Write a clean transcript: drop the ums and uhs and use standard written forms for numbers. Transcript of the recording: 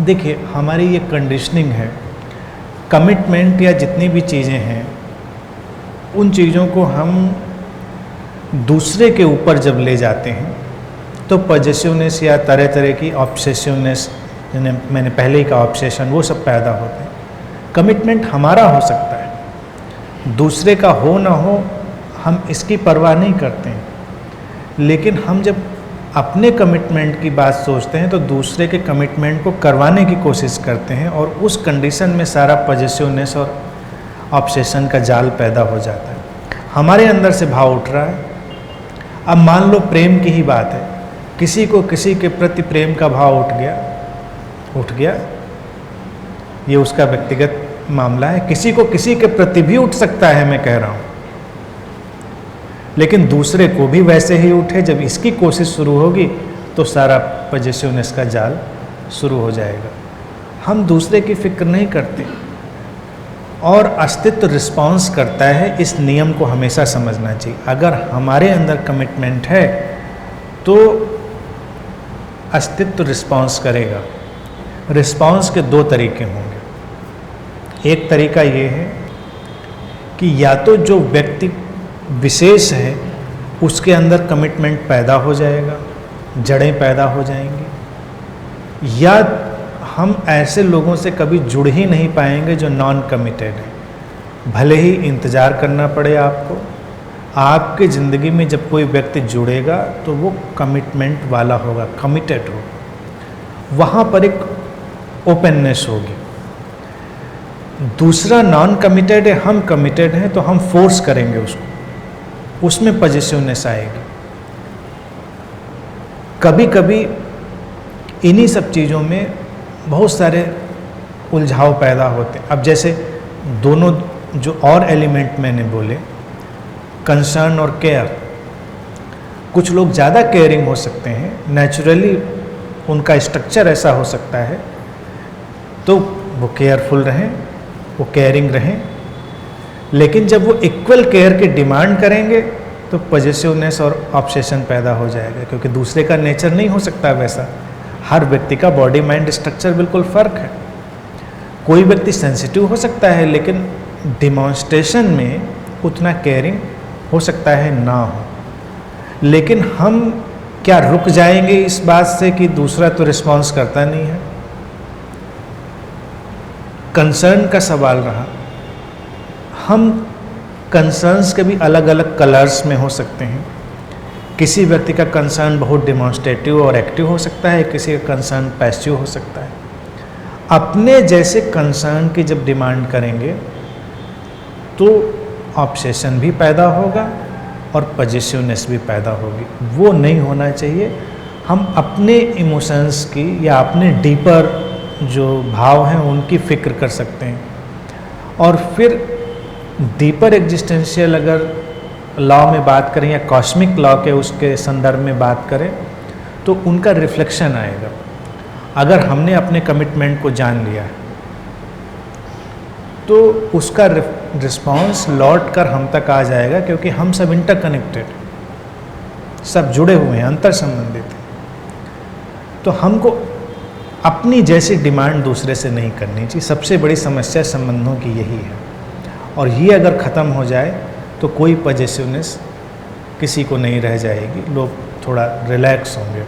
देखिए, हमारी ये कंडीशनिंग है। कमिटमेंट या जितनी भी चीज़ें हैं, उन चीज़ों को हम दूसरे के ऊपर जब ले जाते हैं तो पॉजेसिवनेस या तरह तरह की ऑब्सेसिवनेस, मैंने पहले ही कहा ऑब्सेशन, वो सब पैदा होते हैं। कमिटमेंट हमारा हो सकता है, दूसरे का हो ना हो हम इसकी परवाह नहीं करते हैं, लेकिन हम जब अपने कमिटमेंट की बात सोचते हैं तो दूसरे के कमिटमेंट को करवाने की कोशिश करते हैं, और उस कंडीशन में सारा पॉजेसिवनेस और ऑब्सेशन का जाल पैदा हो जाता है। हमारे अंदर से भाव उठ रहा है। अब मान लो प्रेम की ही बात है, किसी को किसी के प्रति प्रेम का भाव उठ गया, ये उसका व्यक्तिगत मामला है। किसी को किसी के प्रति भी उठ सकता है, मैं कह रहा हूँ, लेकिन दूसरे को भी वैसे ही उठे। जब इसकी कोशिश शुरू होगी तो सारा पॉजेसिवनेस का जाल शुरू हो जाएगा। हम दूसरे की फिक्र नहीं करते और अस्तित्व रिस्पॉन्स करता है। इस नियम को हमेशा समझना चाहिए। अगर हमारे अंदर कमिटमेंट है तो अस्तित्व रिस्पॉन्स करेगा। रिस्पॉन्स के दो तरीके होंगे। एक तरीका ये है कि या तो जो व्यक्ति विशेष है उसके अंदर कमिटमेंट पैदा हो जाएगा, जड़ें पैदा हो जाएंगी, या हम ऐसे लोगों से कभी जुड़ ही नहीं पाएंगे जो नॉन कमिटेड है। भले ही इंतज़ार करना पड़े आपको, आपकी ज़िंदगी में जब कोई व्यक्ति जुड़ेगा तो वो कमिटमेंट वाला होगा, कमिटेड होगा, वहाँ पर एक ओपननेस होगी। दूसरा नॉन कमिटेड है, हम कमिटेड हैं तो हम फोर्स करेंगे उसको, उसमें पॉजेसिवनेस आएगी। कभी कभी इन्हीं सब चीज़ों में बहुत सारे उलझाव पैदा होते हैं। अब जैसे दोनों जो और एलिमेंट मैंने बोले, कंसर्न और केयर, कुछ लोग ज़्यादा केयरिंग हो सकते हैं, नेचुरली उनका स्ट्रक्चर ऐसा हो सकता है, तो वो केयरफुल रहें, वो केयरिंग रहें। लेकिन जब वो इक्वल केयर की डिमांड करेंगे तो पॉजेसिवनेस और ऑब्सेशन पैदा हो जाएगा, क्योंकि दूसरे का नेचर नहीं हो सकता वैसा। हर व्यक्ति का बॉडी माइंड स्ट्रक्चर बिल्कुल फ़र्क है। कोई व्यक्ति सेंसिटिव हो सकता है लेकिन डिमॉन्स्ट्रेशन में उतना केयरिंग हो सकता है ना हो। लेकिन हम क्या रुक जाएंगे इस बात से कि दूसरा तो रिस्पॉन्स करता नहीं है? कंसर्न का सवाल रहा। हम कंसर्न्स के भी अलग अलग कलर्स में हो सकते हैं। किसी व्यक्ति का कंसर्न बहुत डिमॉन्स्ट्रेटिव और एक्टिव हो सकता है, किसी का कंसर्न पैसिव हो सकता है। अपने जैसे कंसर्न की जब डिमांड करेंगे तो ऑब्सेशन भी पैदा होगा और पॉजेसिवनेस भी पैदा होगी। वो नहीं होना चाहिए। हम अपने इमोशंस की या अपने डीपर जो भाव हैं उनकी फ़िक्र कर सकते हैं, और फिर डीपर एग्जिस्टेंशियल अगर लॉ में बात करें या कॉस्मिक लॉ के उसके संदर्भ में बात करें तो उनका रिफ्लेक्शन आएगा। अगर हमने अपने कमिटमेंट को जान लिया है तो उसका रिस्पॉन्स लौट कर हम तक आ जाएगा, क्योंकि हम सब इंटरकनेक्टेड, सब जुड़े हुए हैं, अंतर संबंधित हैं। तो हमको अपनी जैसी डिमांड दूसरे से नहीं करनी चाहिए। सबसे बड़ी समस्या संबंधों की यही है, और ये अगर ख़त्म हो जाए तो कोई पॉजेसिवनेस किसी को नहीं रह जाएगी। लोग थोड़ा रिलैक्स होंगे।